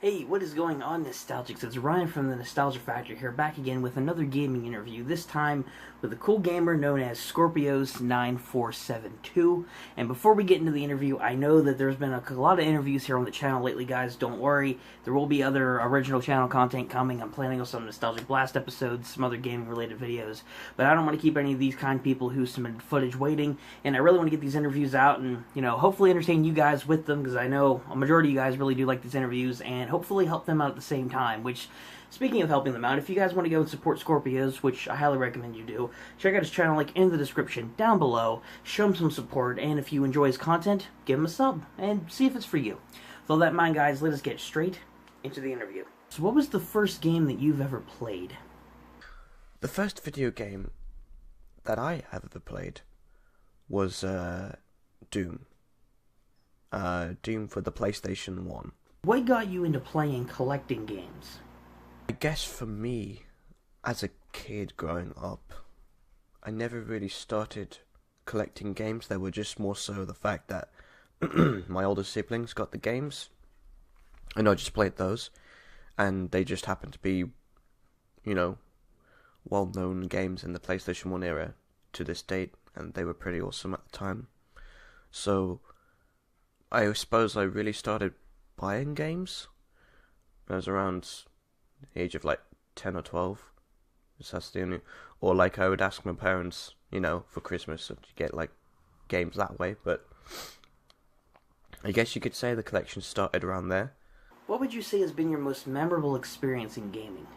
Hey, what is going on, Nostalgics? It's Ryan from the Nostalgia Factory here, back again with another gaming interview, this time with a cool gamer known as Scorpios9472. And before we get into the interview, I know that there's been a lot of interviews here on the channel lately, guys. Don't worry, there will be other original channel content coming. I'm planning on some Nostalgic Blast episodes, some other gaming-related videos, but I don't want to keep any of these kind people who submitted footage waiting, and I really want to get these interviews out and, hopefully entertain you guys with them, because I know a majority of you guys really do like these interviews, and hopefully help them out at the same time, which, speaking of helping them out, if you guys want to go and support Scorpios, which I highly recommend you do, check out his channel, link in the description down below, show him some support, and if you enjoy his content, give him a sub, and see if it's for you. With all that in mind, guys, let us get straight into the interview. So what was the first game that you've ever played? The first video game that I have ever played was Doom. Doom for the PlayStation 1. What got you into playing collecting games? I guess for me, as a kid growing up, I never really started collecting games. There were just more so the fact that my older siblings got the games, and I just played those, and they just happened to be, well-known games in the PlayStation 1 era to this date, and they were pretty awesome at the time. So, I suppose I really started buying games I was around the age of 10 or 12. That's the only, or I would ask my parents, for Christmas to get games that way. But I guess you could say the collection started around there. What would you say has been your most memorable experience in gaming?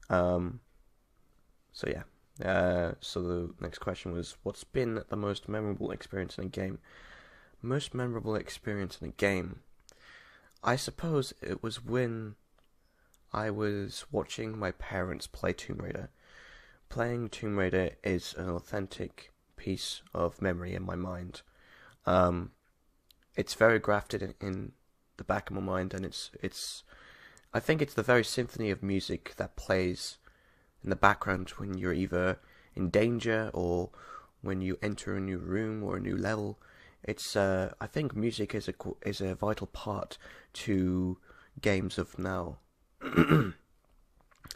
So the next question was, what's been the most memorable experience in a game? Most memorable experience in a game, I suppose it was when I was watching my parents play Tomb Raider. Playing Tomb Raider is an authentic piece of memory in my mind. It's very grafted in the back of my mind, and I think it's the very symphony of music that plays in the background when you're either in danger or when you enter a new room or a new level. It's I think music is a vital part to games of now. In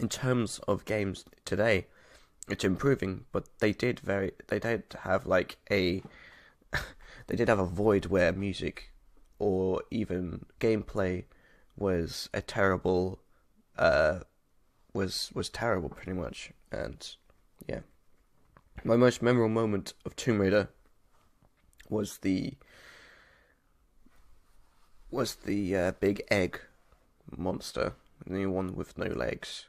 terms of games today, it's improving, but they did have a void where music or even gameplay was a terrible was terrible pretty much. And yeah, my most memorable moment of Tomb Raider was the big egg monster, the new one with no legs,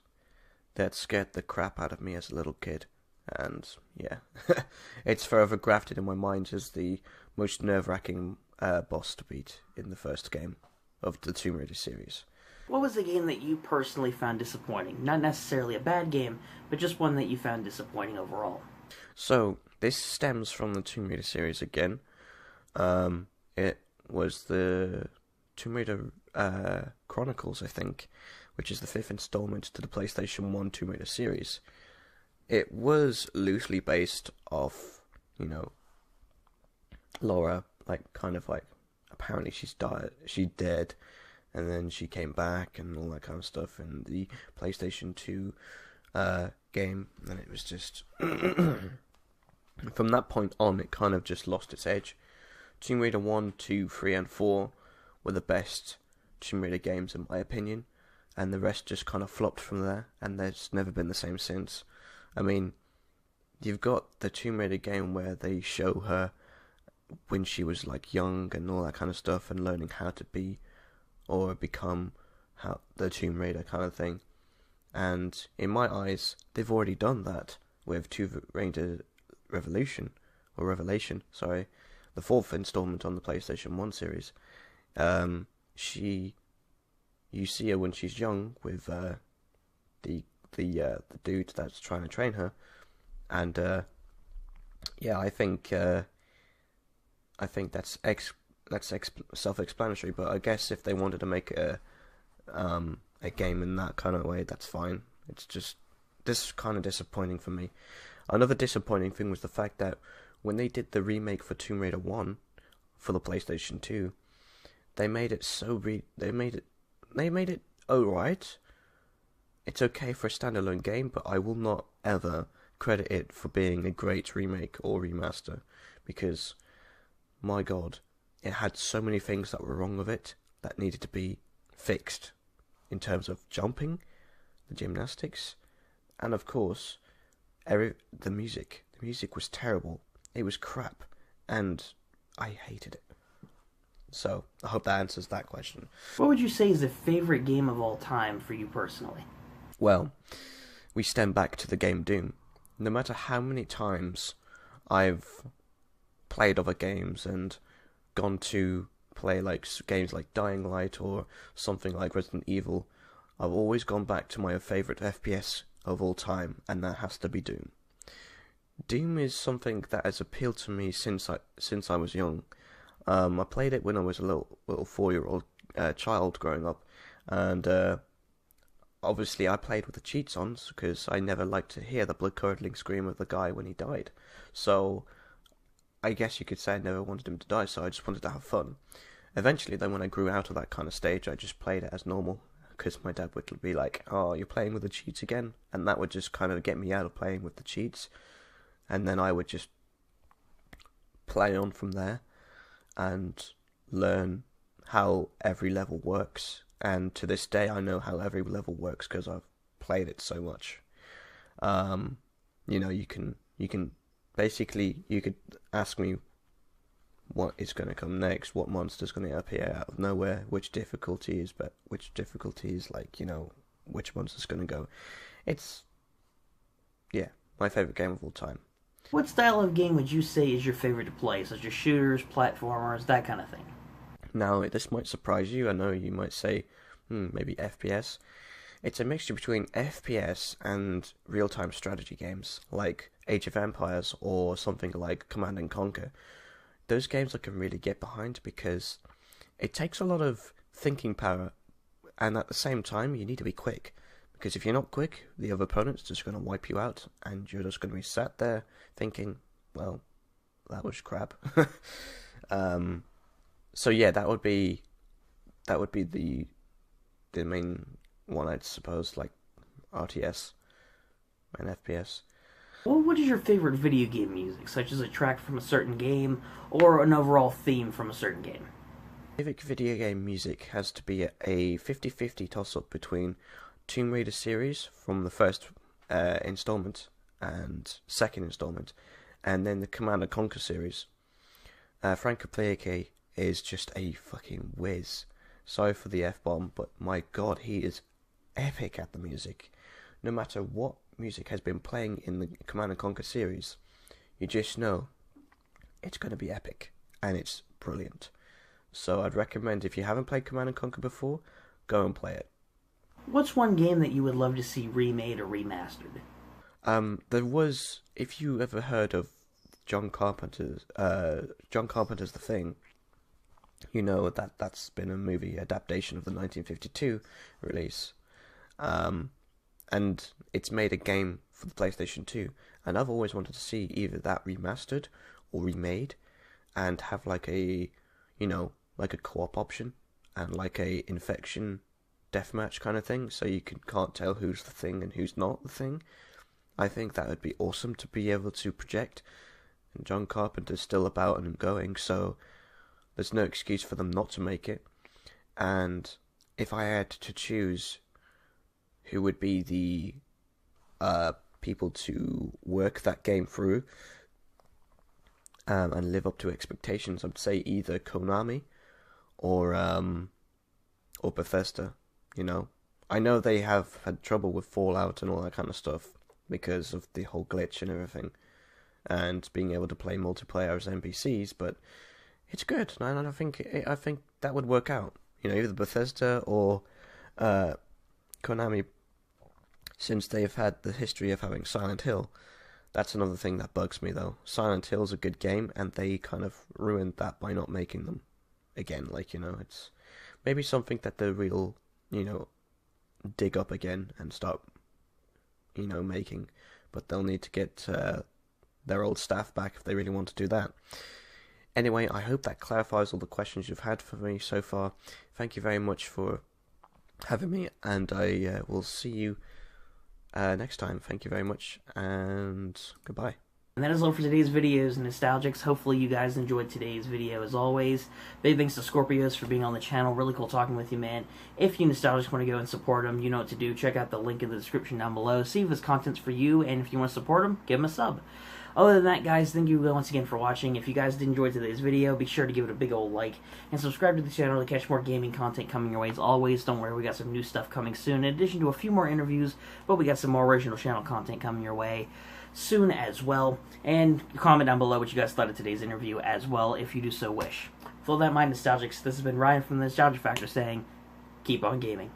that scared the crap out of me as a little kid. And yeah, it's forever grafted in my mind as the most nerve-wracking boss to beat in the first game of the Tomb Raider series. What was the game that you personally found disappointing? Not necessarily a bad game, but just one that you found disappointing overall. So, this stems from the Tomb Raider series again. It was the Tomb Raider Chronicles, I think, which is the 5th installment to the PlayStation 1 Tomb Raider series. It was loosely based off, Laura, apparently she's dead, and then she came back and all that kind of stuff in the PlayStation 2 game, and it was just from that point on, it kind of just lost its edge. Tomb Raider 1, 2, 3, and 4 were the best Tomb Raider games in my opinion, and the rest just kind of flopped from there, and there's never been the same since. I mean, you've got the Tomb Raider game where they show her when she was young and all that kind of stuff, and learning how to be or become the Tomb Raider kind of thing. And in my eyes, they've already done that with Tomb Raider Revelation, sorry, the 4th installment on the PlayStation 1 series. You see her when she's young with the dude that's trying to train her, and yeah, I think that's self-explanatory. But I guess if they wanted to make a game in that kind of way, that's fine. It's just this kind of disappointing for me. Another disappointing thing was the fact that when they did the remake for Tomb Raider 1 for the PlayStation 2, they made it they made it alright. It's okay for a standalone game, but I will not ever credit it for being a great remake or remaster, because, my god, it had so many things that were wrong with it that needed to be fixed, in terms of jumping, the gymnastics, and of course, the music. The music was terrible. It was crap, and I hated it. So, I hope that answers that question. What would you say is the favorite game of all time for you personally? Well, we stem back to the game Doom. No matter how many times I've played other games and gone to play like games like Dying Light or something like Resident Evil, I've always gone back to my favourite FPS of all time, and that has to be Doom. Doom is something that has appealed to me since I was young. I played it when I was a little 4-year-old child growing up, and obviously I played with the cheats on because I never liked to hear the blood-curdling scream of the guy when he died. So I guess you could say I never wanted him to die, so I just wanted to have fun. Eventually, then when I grew out of that kind of stage, I just played it as normal, because my dad would be like, "Oh, you're playing with the cheats again?" And that would just kind of get me out of playing with the cheats. And then I would just play on from there and learn how every level works. And to this day, I know how every level works because I've played it so much. You can basically, you could ask me what is going to come next, what monster's going to appear out of nowhere, which difficulty is like, which monster's going to go. It's, yeah, my favourite game of all time. What style of game would you say is your favorite to play, such as shooters, platformers, that kind of thing? Now, this might surprise you. I know you might say, maybe FPS. It's a mixture between FPS and real-time strategy games, like Age of Empires or something like Command and Conquer. Those games I can really get behind because it takes a lot of thinking power, and at the same time, you need to be quick. Because if you're not quick, the other opponent's just going to wipe you out, and you're just going to be sat there thinking, well, that was crap. So yeah, that would be the main one, I'd suppose, like RTS and FPS. Well, what is your favorite video game music, such as a track from a certain game or an overall theme from a certain game? Favorite video game music has to be a 50-50 toss-up between Tomb Raider series from the first installment and second installment, and then the Command & Conquer series. Franco Plaque is just a fucking whiz. Sorry for the F-bomb, but my god, he is epic at the music. No matter what music has been playing in the Command & Conquer series, you just know it's going to be epic, and it's brilliant. So I'd recommend, if you haven't played Command & Conquer before, go and play it. What's one game that you would love to see remade or remastered? There was, if you ever heard of John Carpenter's The Thing, you know that's been a movie adaptation of the 1952 release. And it's made a game for the PlayStation 2, and I've always wanted to see either that remastered or remade, and have like a co-op option, and like a infection deathmatch kind of thing, so you can't tell who's the Thing and who's not the Thing. I think that would be awesome to be able to project, and John Carpenter's still about and going, so there's no excuse for them not to make it. And if I had to choose who would be the people to work that game through and live up to expectations, I'd say either Konami or Bethesda. I know they have had trouble with Fallout and all that kind of stuff because of the whole glitch and everything, and being able to play multiplayer as NPCs, but it's good, and I think that would work out. Either Bethesda or Konami, since they've had the history of having Silent Hill. That's another thing that bugs me, though. Silent Hill's a good game, and they kind of ruined that by not making them again. It's maybe something that the real, dig up again and start, making. But they'll need to get their old staff back if they really want to do that. Anyway, I hope that clarifies all the questions you've had for me so far. Thank you very much for having me, and I will see you next time. Thank you very much, and goodbye. And that is all for today's videos, Nostalgics. Hopefully you guys enjoyed today's video as always. Big thanks to Scorpios for being on the channel. Really cool talking with you, man. If you Nostalgics want to go and support him, you know what to do. Check out the link in the description down below. See if his content's for you, and if you want to support him, give him a sub. Other than that, guys, thank you once again for watching. If you guys did enjoy today's video, be sure to give it a big old like, and subscribe to the channel to catch more gaming content coming your way. As always, don't worry, we got some new stuff coming soon, in addition to a few more interviews, but we got some more original channel content coming your way soon as well. And comment down below what you guys thought of today's interview as well, if you do so wish. With all that in mind, Nostalgics, this has been Ryan from the Nostalgia Factor saying, keep on gaming.